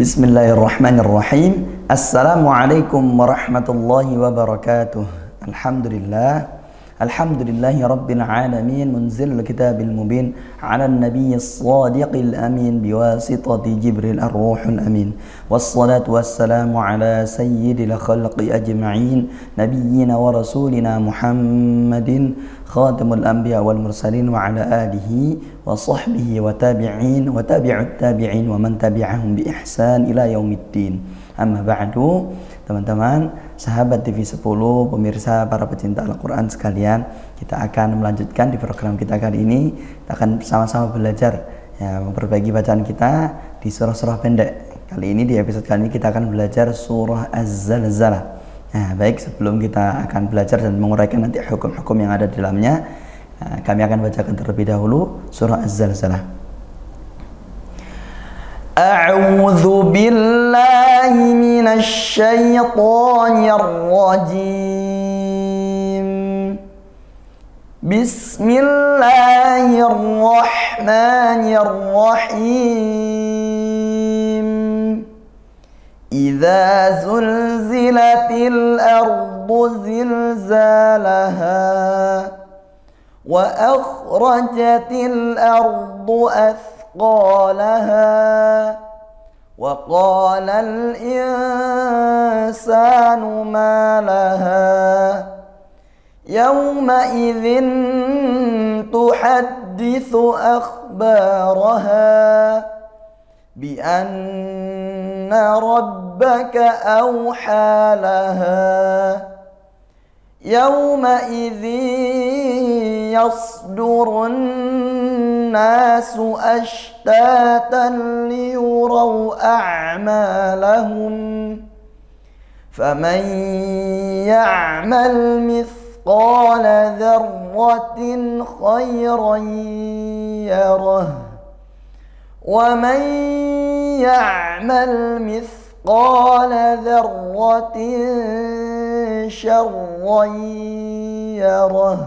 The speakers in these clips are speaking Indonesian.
Bismillahirrahmanirrahim. Assalamualaikum warahmatullahi wabarakatuh. Alhamdulillah. Alhamdulillahi rabbil alamin, munzilul kitabil mubin, ala nabiyyis sadiqil amin, biwasitati Jibril ar-ruhul amin. Wassalatu wassalamu ala sayyidil khalqi ajma'in, nabiyyina wa rasulina Muhammadin khatamul anbiya wal mursalin, wa ala alihi wa sahbihi wa tabi'in wa tabi'ut tabi'in wa man tabi'ahum bi ihsan ila yaumiddin. Amma ba'du. Teman-teman, sahabat TV 10, pemirsa, para pecinta Al-Quran sekalian, kita akan melanjutkan di program kita kali ini. Kita akan bersama-sama belajar ya, memperbaiki bacaan kita di surah-surah pendek. Kali ini, di episode kali ini, kita akan belajar surah Az-Zalzalah. Nah, baik, sebelum kita akan belajar dan menguraikan nanti hukum-hukum yang ada di dalamnya, kami akan bacakan terlebih dahulu surah Az-Zalzalah. A'udzu billahi minasy syaithanir rajim. Bismillahirrahmanirrahim. Idza zulzilatil ardu zilzalaha wa akhrajatil ardu أثقالها وقال الإنسان ما لها يومئذ تحدث أخبارها بأن ربك أوحى لها يومئذ يصدر الناس أشتاتا ليروا أعمالهم فمن يعمل مثقال ذرة خيرا يره ومن يعمل مثقال ذرة شرا يره.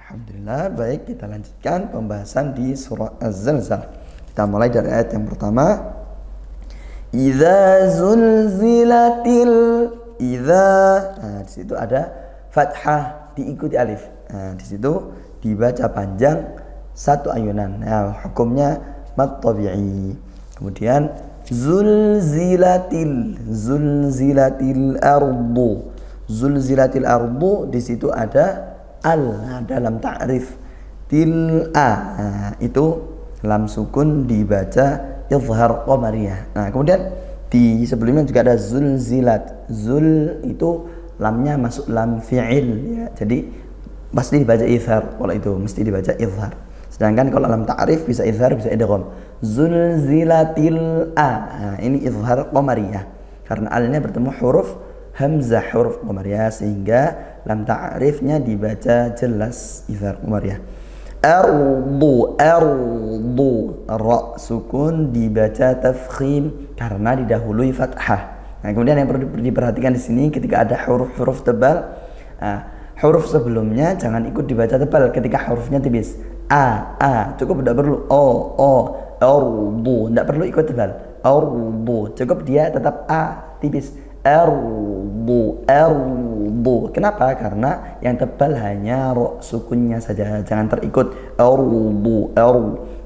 Alhamdulillah, baik, kita lanjutkan pembahasan di surah Az-Zalzalah. Kita mulai dari ayat yang pertama. Idza zulzilatil idza. Nah, di situ ada fathah diikuti alif. Nah, di situ dibaca panjang satu ayunan. Nah, hukumnya mad tabi'i. Kemudian zulzilatil ardu. Zulzilatil ardu, di situ ada al dalam ta'rif til'a. Nah, itu lam sukun dibaca izhar qamariyah. Nah, kemudian di sebelumnya juga ada zulzilat. Zul itu lamnya masuk lam fi'il ya. Jadi pasti dibaca izhar, kalau itu mesti dibaca izhar. Sedangkan kalau lam ta'rif bisa izhar, bisa idgham. Zulzilatil a. Nah, ini izhar qamariyah. Karena alnya bertemu huruf hamzah, huruf qamariyah, sehingga lam ta'rifnya dibaca jelas izhar qamariyah. Ardu ra sukun dibaca tafkhim karena didahului fathah. Nah, kemudian yang perlu diperhatikan di sini ketika ada huruf-huruf tebal, huruf sebelumnya jangan ikut dibaca tebal ketika hurufnya tipis. A cukup, tidak perlu ardu, tidak perlu ikut tebal. Ardu cukup dia tetap a tipis. Ardu. Kenapa? Karena yang tebal hanya ro sukunnya saja, jangan terikut ardu,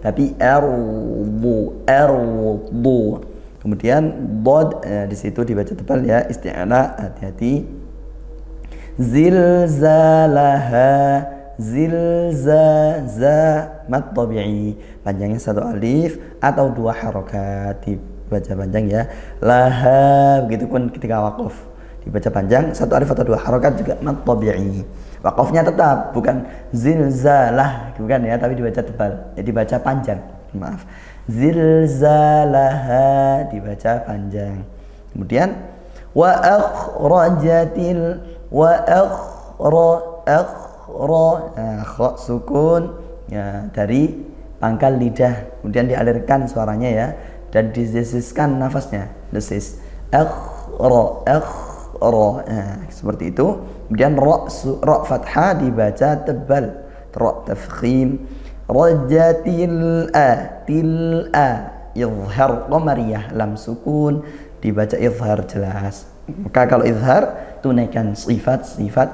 tapi ardu. Kemudian bod di situ dibaca tebal ya, isti'ala, hati-hati. Zilzalaha, mad tabi'i, panjangnya satu alif atau dua harokat, dibaca panjang ya. Laha, begitu pun ketika waqaf dibaca panjang, satu alif atau dua harokat juga mad tabi'i. Waqafnya tetap bukan zilzalah, bukan ya, tapi dibaca tebal, jadi dibaca panjang, maaf. Zilzalaha dibaca panjang. Kemudian wa akhrajatil kha sukun ya, dari pangkal lidah, kemudian dialirkan suaranya ya, dan didesiskan nafasnya, desis. Seperti itu. Kemudian ra fathah dibaca tebal, ra tafkhim. Rajatil a, izhar qamariyah, lam sukun dibaca izhar jelas. Maka kalau izhar tunaikan sifat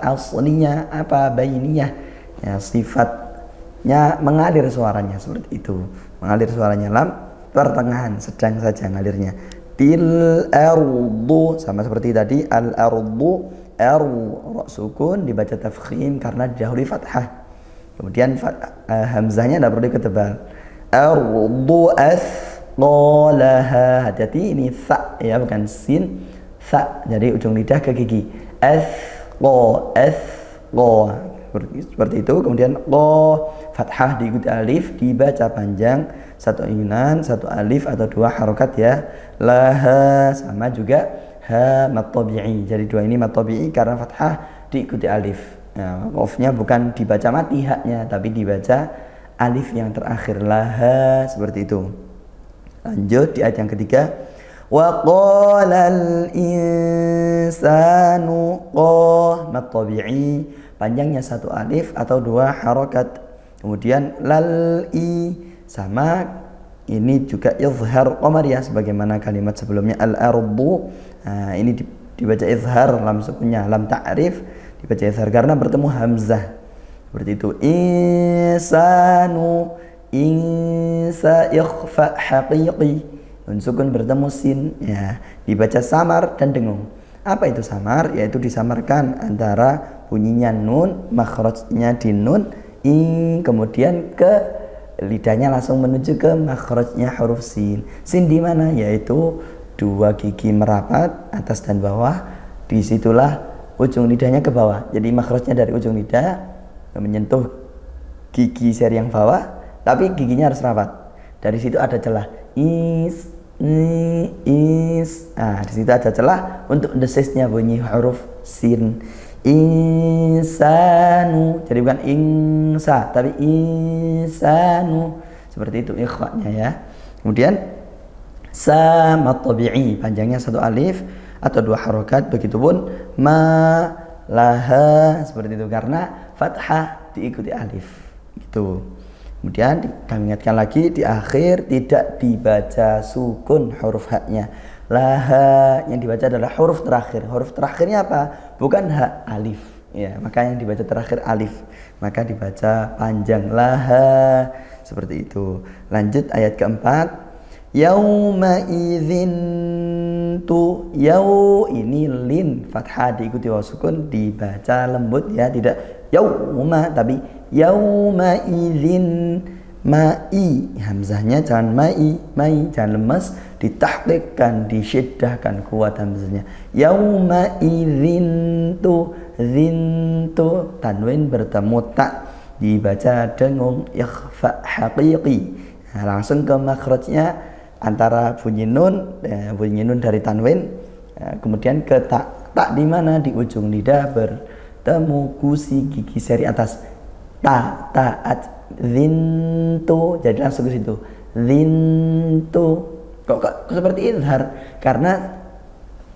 asliyah apa bainiyah, ya sifatnya mengalir suaranya seperti itu, mengalir suaranya lam pertengahan, sedang saja ngalirnya. Til ardu sama seperti tadi, al ardu ra sukun dibaca tafkhim karena didahului fathah. Kemudian hamzahnya tidak perlu diketebal. Ardu asqalaha, hati-hati ini sa ya, bukan sin, sa. Jadi ujung lidah ke gigi. Asqa seperti itu. Kemudian qa fathah diikuti alif, dibaca panjang, satu ayunan, satu alif atau dua harokat ya. Laha sama juga ha mad tabi'i. Jadi dua ini mad tabi'i karena fathah diikuti alif. Nah, qafnya bukan dibaca mati haknya, tapi dibaca alif yang terakhir. Laha seperti itu. Lanjut di ayat yang ketiga. Wa qalal insanu qa mad tabi'i, panjangnya satu alif atau dua harokat. Kemudian lal i sama ini juga izhar qamariyah sebagaimana kalimat sebelumnya al ardu. Nah, ini dibaca izhar lam sukunnya, lam ta'rif dibaca izhar karena bertemu hamzah. Seperti itu. Insanu insa ikhfa haqiqi, nun sukun bertemu sin ya, dibaca samar dan dengung. Apa itu samar? Yaitu disamarkan antara bunyinya nun, makhrajnya di nun, kemudian ke lidahnya langsung menuju ke makhrajnya huruf sin. Sin di mana? Yaitu dua gigi merapat atas dan bawah. Disitulah ujung lidahnya ke bawah. Jadi makhrajnya dari ujung lidah menyentuh gigi seri yang bawah, tapi giginya harus rapat. Dari situ ada celah. Is. Nah, di situ ada celah untuk desisnya bunyi huruf sin. Insanu, jadi bukan insa tapi insanu, seperti itu ikhwanya ya. Kemudian sama tabi'i, panjangnya satu alif atau dua harokat, begitupun ma laha seperti itu karena fathah diikuti alif gitu. Kemudian kami ingatkan lagi di akhir tidak dibaca sukun huruf haknya. Laha yang dibaca adalah huruf terakhir. Huruf terakhirnya apa? Bukan ha, alif ya, maka yang dibaca terakhir alif, maka dibaca panjang laha seperti itu. Lanjut ayat keempat. Yauma idzin tu, yau ini lin fathah diikuti waw sukun, dibaca lembut ya, tidak yauma tapi yauma idzin. Ma'i, hamzahnya jangan mai, jangan lemas, ditahqiqkan, disyiddahkan kuat hamzahnya. Yauma idzin tu, zintu, tanwin bertemu tak, dibaca dengung, ikhfa haqiqi. Nah, langsung ke makhrajnya antara bunyi nun dari tanwin, kemudian ke tak. Tak di mana? Di ujung lidah bertemu gusi gigi seri atas. Taat zintu, jadi langsung ke situ. Zintu. Kok seperti izhar? Karena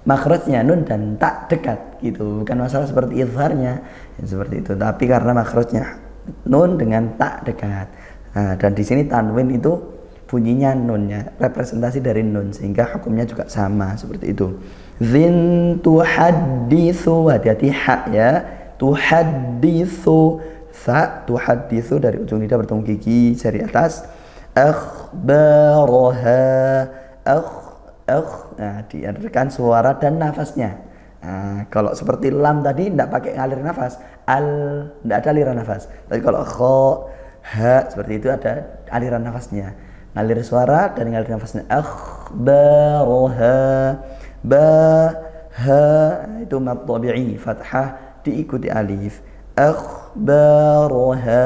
makhrajnya nun dan tak dekat gitu. Bukan masalah seperti izharnya ya, seperti itu. Tapi karena makhrajnya nun dengan tak dekat. Nah, dan di sini tanwin itu bunyinya nunnya, representasi dari nun, sehingga hukumnya juga sama seperti itu. Zintu haditsu, hati-hati hak ya. Tuhaditsu, sa tuhaditsu dari ujung lidah bertemu gigi seri atas. Akhbaraha, nah diadakan suara dan nafasnya. Nah, kalau seperti lam tadi tidak pakai ngalir nafas, tidak ada aliran nafas. Tapi kalau kha, ha seperti itu ada aliran nafasnya, ngalir suara dan ngalir nafasnya. Akhbaraha, ba ha itu mad tabi'i, fathah diikuti alif. Akhbaraha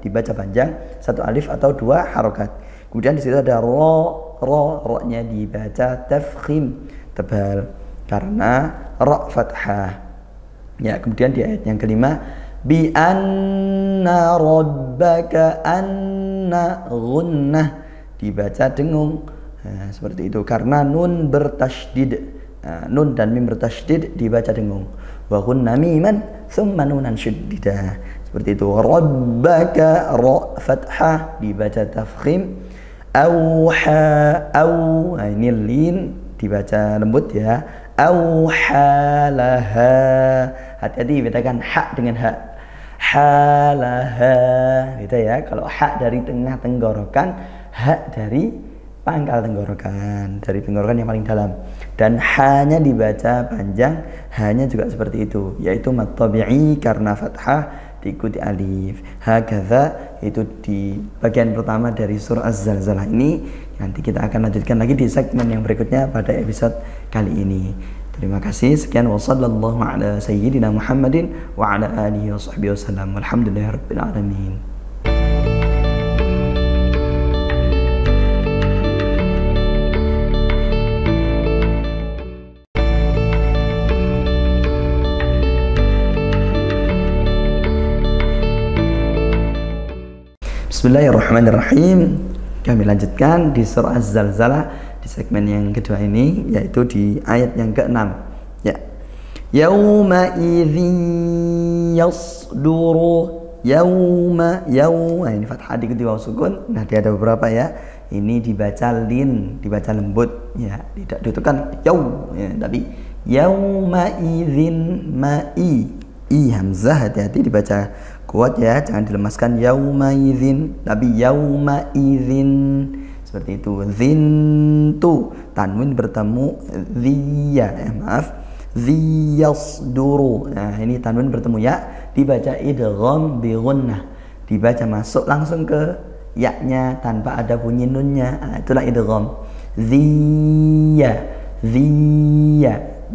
dibaca panjang, satu alif atau dua harokat. Kemudian di situ ada ro-nya dibaca tafkhim, tebal karena ra fathah. Ya, kemudian di ayat yang kelima, bi anna rabbaka, anna gunnah dibaca dengung. Nah, seperti itu karena nun bertasydid. Nun dan mim bertasydid dibaca dengung. Wa gunna miman thumma nunan syaddidah. Seperti itu. Rabbaka, ra fathah dibaca tafkhim. Nah, ini lin dibaca lembut ya. Auhalaha. Hati-hati bedakan hak dengan hak. Halaha gitu ya. Kalau hak dari tengah tenggorokan, hak dari pangkal tenggorokan, dari tenggorokan yang paling dalam. Dan hanya dibaca panjang, hanya juga seperti itu, yaitu mad tabi'i karena fathah diikuti alif. Hakadza itu di bagian pertama dari surah Az-Zalzalah ini. Nanti kita akan lanjutkan lagi di segmen yang berikutnya pada episode kali ini. Terima kasih. Sekian wa sallallahu ala sayyidina Muhammadin wa ala alihi wa sahbihi wasallam. Walhamdulillahirabbil alamin. Bismillahirrahmanirrahim. Kami lanjutkan di surah Az-Zalzalah di segmen yang kedua ini, yaitu di ayat yang ke-6 ya. Yauma idzin yasduru. Nah ini fathah diikuti waw sukun. Nah dia ada beberapa ya. Ini dibaca lin, dibaca lembut ya, tidak ditutukan yau ya, tapi yauma idzin ma'i. Hamzah hati-hati dibaca kuat ya, jangan dilemaskan yauma idzin, tapi yauma idzin seperti itu. Zintu tanwin bertemu ziya ziyasduru. Nah ini tanwin bertemu ya, dibaca idgham bi gunnah, dibaca masuk langsung ke ya-nya tanpa ada bunyi nunnya. Nah, itulah idgham. Ziya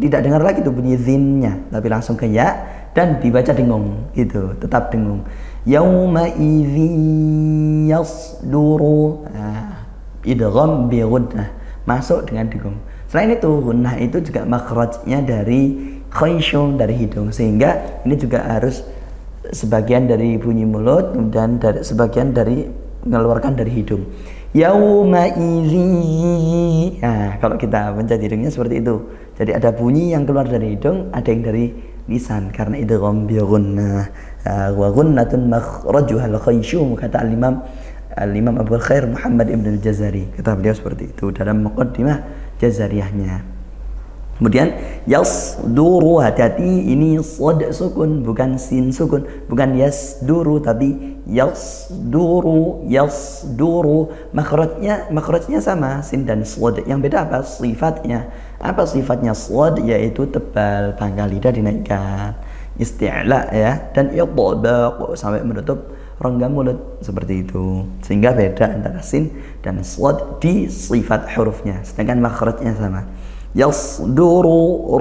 tidak dengar lagi tuh bunyi zinnya, tapi langsung ke ya dan dibaca dengung, itu tetap dengung. Yauma idzin yasduru. Nah, idgham bi gunnah, masuk dengan dengung. Selain itu, gunnah itu juga makhrajnya dari khayshum, dari hidung, sehingga ini juga harus sebagian dari bunyi mulut dan sebagian dari mengeluarkan dari hidung. Yauma idzin. Nah, kalau kita pencet hidungnya seperti itu. Jadi ada bunyi yang keluar dari hidung, ada yang dari lisan karena idgham bi gunnah. Wa gunnatun makhrajuha al-khayshum, kata Al-Imam Abu Khair Muhammad Ibn Al-Jazari. Kata beliau seperti itu dalam muqaddimah Jazariyahnya. Kemudian yasduru, hati-hati ini shad sukun bukan sin sukun, bukan yasduru tapi yasduru. Makhrajnya sama sin dan shad. Yang beda apa? Sifatnya. Apa sifatnya shad? Yaitu tebal, pangkal lidah dinaikkan, isti'la ya, dan idbaq sampai menutup rongga mulut seperti itu. Sehingga beda antara sin dan shad di sifat hurufnya, sedangkan makhrajnya sama. Yasduru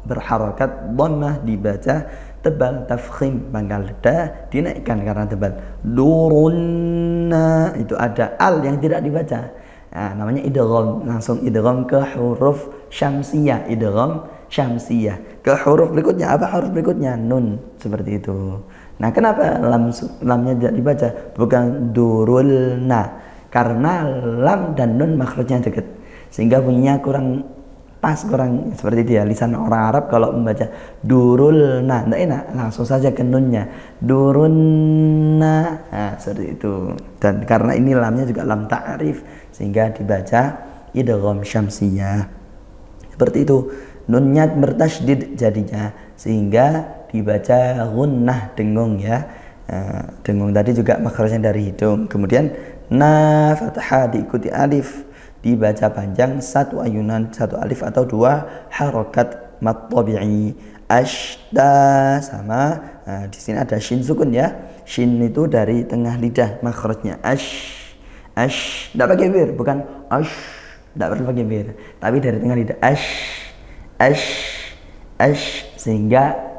berharakat dhammah, dibaca tebal, tafkhim pangkal lidah dinaikkan karena tebal. Durunna itu ada al yang tidak dibaca. Nah, namanya idgham, langsung idgham ke huruf syamsiyah, idgham syamsiyah. Ke huruf berikutnya, apa huruf berikutnya? Nun, seperti itu. Nah, kenapa lamnya tidak dibaca? Bukan durulna, karena lam dan nun makhrajnya dekat, sehingga bunyinya kurang pas, kurang seperti itu ya. Lisan orang Arab kalau membaca durulna tidak enak, langsung saja ke nunnya durunna. Nah, seperti itu. Dan karena ini lamnya juga lam ta'rif, sehingga dibaca idgham syamsiyah seperti itu. Nunnya bertasydid jadinya, sehingga dibaca gunnah, dengung ya. Dengung tadi juga makhrajnya dari hidung. Kemudian na fathah diikuti alif, dibaca panjang, satu ayunan, satu alif atau dua harokat mad tabi'i. Ashta sama. Nah, di sini ada shin sukun ya. Shin itu dari tengah lidah makhrajnya. Tidak pakai bir, bukan tidak perlu pakai bir, tapi dari tengah lidah. Sehingga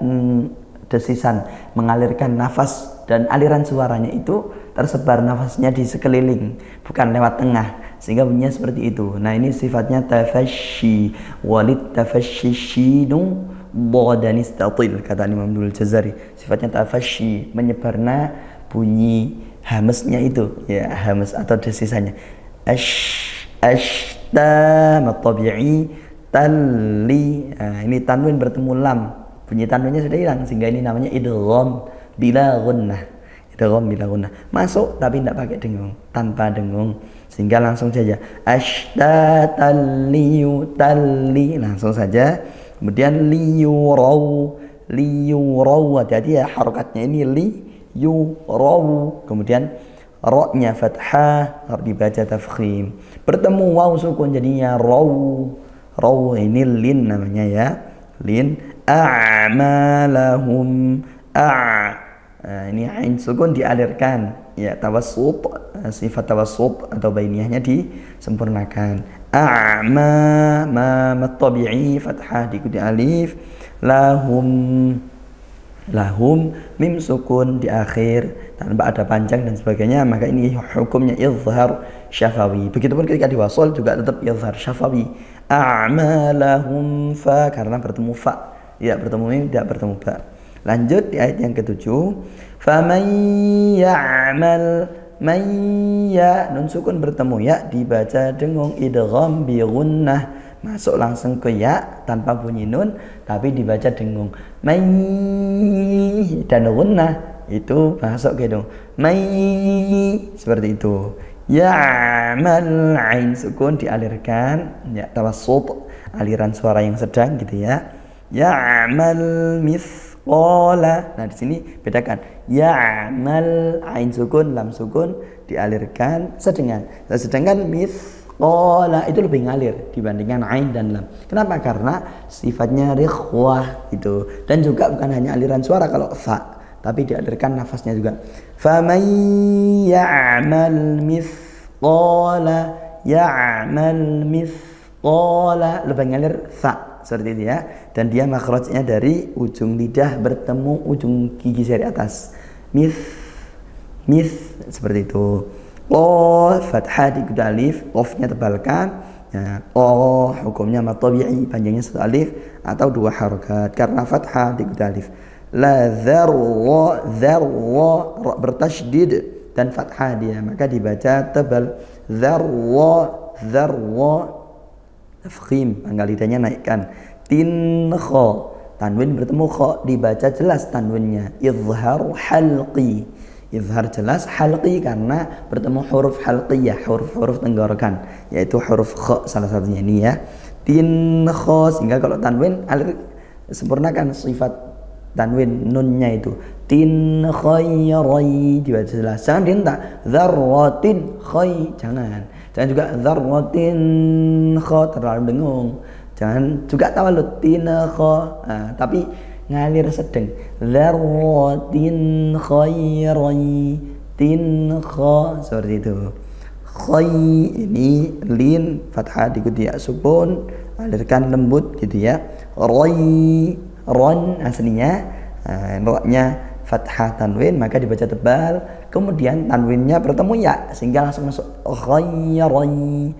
desisan mengalirkan nafas dan aliran suaranya itu tersebar nafasnya di sekeliling, bukan lewat tengah, sehingga bunyinya seperti itu. Nah, ini sifatnya tafasyi. Walid tafasyi shinu bodanistatil, kata Imam Abdul Jazari. Sifatnya tafasyi, menyebarnya bunyi hamesnya itu ya, hames atau desisannya. Ashta matabi'i tali. Nah, ini tanwin bertemu lam, bunyi tanwinnya sudah hilang, sehingga ini namanya idgham bila gunnah. idgham bila gunnah. Masuk tapi tidak pakai dengung, tanpa dengung. Sehingga langsung saja ashtatan liyutalli, langsung saja. Kemudian liyurau, hati-hati ya harokatnya ini liyurau. Kemudian ra-nya fathah dibaca tafkhim. Bertemu waw sukun jadinya raw. Raw ini lin namanya ya. Lin a'malahum nah, ini ain sukun dialirkan ya, tawassut, sifat tawassut atau bainiyahnya disempurnakan. Ma tabi'i fathah diikuti alif. Lahum mim sukun di akhir tanpa ada panjang dan sebagainya, maka ini hukumnya izhar syafawi. Begitupun ketika diwasal juga tetap izhar syafawi. A'malahum fa, karena bertemu fa, tidak bertemu mim, tidak bertemu ba. Lanjut di ayat yang ke-7. Faman ya'mal, man ya, nun sukun bertemu ya dibaca dengung idgham bi gunnah, masuk langsung ke ya tanpa bunyi nun tapi dibaca dengung. May dan gunnah itu masuk ke dong. May seperti itu. Ya'mal ain sukun dialirkan ya, tawassut, aliran suara yang sedang gitu ya. Ya'mal mithqala. Nah di sini bedakan. Ya'mal ain sukun lam sukun dialirkan sedangkan mithqala itu lebih ngalir dibandingkan ain dan lam. Kenapa? Karena sifatnya rikhwah gitu. Dan juga bukan hanya aliran suara kalau fa, tapi dialirkan nafasnya juga. Faman ya'mal mithqala, ya'mal mithqala, lebih ngalir fa seperti itu ya. Dan dia makhrajnya dari ujung lidah bertemu ujung gigi seri atas. Mith seperti itu. Fathah diikuti alif, qafnya tebalkan. Ya, hukumnya mad tabi'i, panjangnya satu alif atau dua harokat karena fathah diikuti alif. La dzarra, ra bertasydid dan fathah dia, maka dibaca tebal. Dzarra tafkhim, pangkal lidahnya naikkan. Kha, tanwin bertemu kha dibaca jelas tanwinnya. Izhar halqi, izhar jelas, halqi karena bertemu huruf halqiyah, huruf-huruf tenggorokan, yaitu huruf kha salah satunya ini ya. Kha, sehingga kalau tanwin alir sempurnakan sifat tanwin nunnya itu. Khayrai dibaca jelas, jangan dihentak. Dzarratin khay, jangan juga dzarratin kha terlalu dengung. Jangan juga tawalud kha, tapi ngalir sedang. Dzarratin khairai kha seperti itu. Khay ini lin fathah diikuti ya sukun, alirkan lembut gitu ya. Ron aslinya ra-nya fathah tanwin, maka dibaca tebal. Kemudian tanwinnya bertemu ya sehingga langsung masuk khayrai,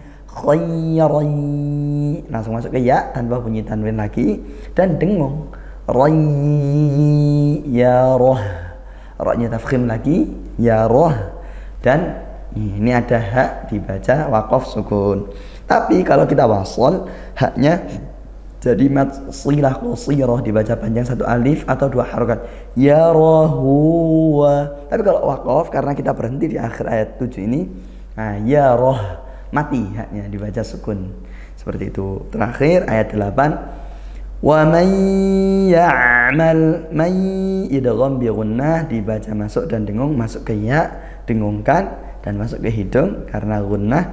langsung masuk ke ya tanpa bunyi tanwin lagi dan dengung. Ya roh, ra-nya tafkhim lagi ya roh, dan ini ada hak dibaca waqaf sukun. Tapi kalau kita wasal, haknya jadi mad silah qasirah dibaca panjang satu alif atau dua harokat. Ya rohu. Tapi kalau waqaf karena kita berhenti di akhir ayat 7 ini, nah ya roh mati, haknya dibaca sukun. Seperti itu. Terakhir ayat 8. Wa may ya'mal, may idgham bi gunnah dibaca masuk dan dengung, masuk ke ya dengungkan dan masuk ke hidung karena gunnah.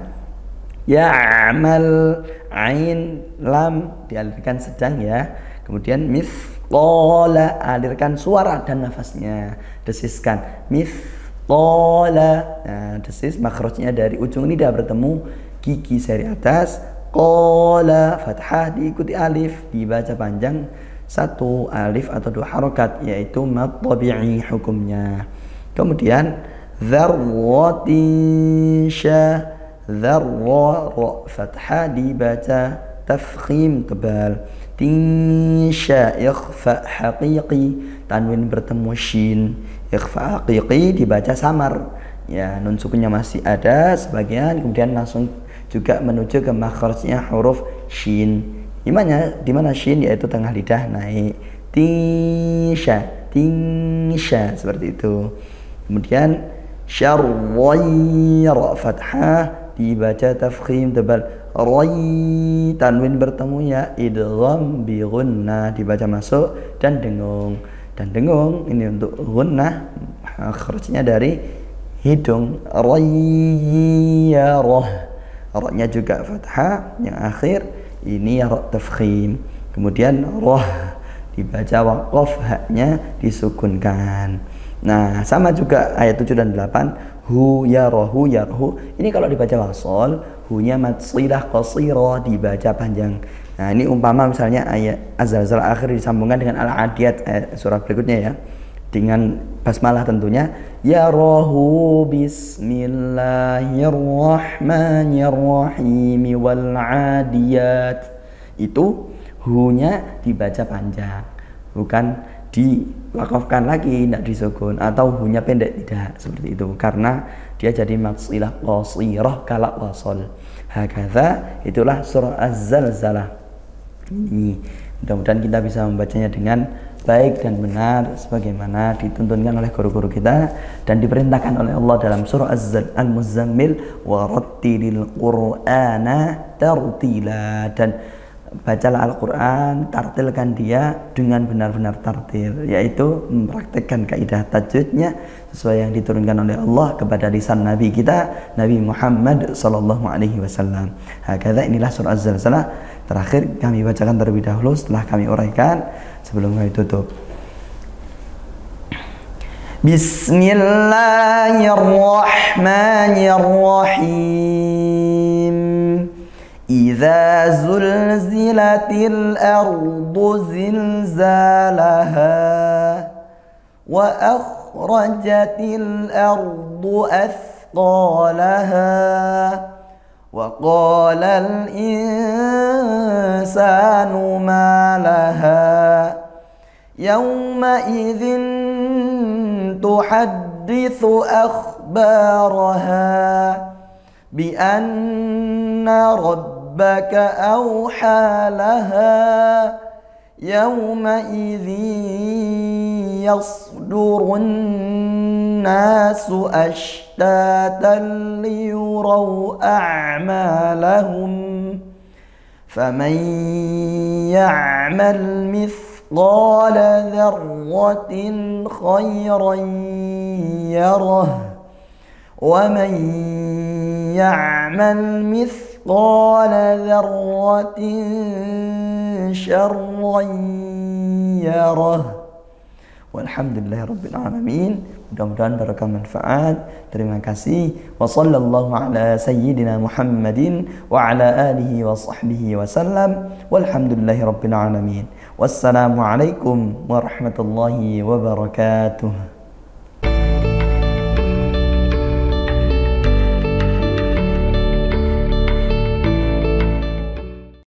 Ya'mal ain lam dialirkan sedang ya. Kemudian mithqala alirkan suara dan nafasnya, desiskan. Mithqala, nah, desis makhrajnya dari ujung lidah bertemu gigi seri atas. Qala fathah diikuti alif, dibaca panjang satu alif atau dua harokat, yaitu mad tabi'i hukumnya. Kemudian dzarratin sya, dzarra ra fathah dibaca tafkhim tebal. Tinsya ikhfa haqiqi, tanwin bertemu shin, ikhfa haqiqi dibaca samar ya, nun sukunnya masih ada sebagian, kemudian langsung juga menuju ke makhrajnya huruf shin. Di mana shin, yaitu tengah lidah naik. Tinsya seperti itu. Kemudian syarrayr fathah dibaca tafkhim tebal. Ray tanwin bertemu ya idgham bi gunnah dibaca masuk dan dengung. Dan dengung ini untuk gunnah kharajnya dari hidung. Rayyarah. Ra-nya juga fathah yang akhir ini ya ra tafkhim. Kemudian roh dibaca waqaf, haknya disukunkan. Nah, sama juga ayat 7 dan 8 hu yarahu yarhu. Ini kalau dibaca wasol, hu-nya matsilah qasira dibaca panjang. Nah, ini umpama misalnya ayat Az-Zalzalah akhir disambungkan dengan Al-Adiyat surah berikutnya ya. Dengan basmalah tentunya. Yarahu bismillahirrahmanirrahim wal 'adiyat. Itu hu-nya dibaca panjang, bukan diwakafkan lagi, tidak disukun, atau hu-nya pendek, tidak seperti itu, karena dia jadi matsilah qasirah kalau wasol. Hakadha, itulah surah Az-Zalzalah ini. Mudah-mudahan kita bisa membacanya dengan baik dan benar sebagaimana dituntunkan oleh guru-guru kita dan diperintahkan oleh Allah dalam surah Al-Muzammil, wa rattilil qur'ana tartila, dan bacalah Al-Quran, tartilkan dia dengan benar-benar tartil, yaitu mempraktikkan kaidah tajwidnya sesuai yang diturunkan oleh Allah kepada lisan Nabi kita, Nabi Muhammad sallallahu alaihi wasallam. Hakadha, inilah surah Az-Zalzalah. Terakhir kami bacakan terlebih dahulu, setelah kami uraikan sebelum kami tutup. Bismillahirrahmanirrahim. Idza zulzilatil ardu zilzalaha wa akhrajatil ardu athqalaha wa qalal insanu ma laha yawma idzin tuhadditsu akhbaraha bi anna rabbaka awha laha yawma idzin yasdurun nasu ashtatan liyuraw a'malahum faman ya'mal mithqala dharratin khayran yarah ومن يعمل مثقال ذرة شرا يره. Walhamdulillah Rabbil Alamin. Mudah-mudahan barakah manfaat. Terima kasih. Wa sallallahu ala sayyidina Muhammadin wa ala alihi wa sahbihi wa sallam. Walhamdulillahi Rabbil Alamin. Wassalamualaikum warahmatullahi wabarakatuh.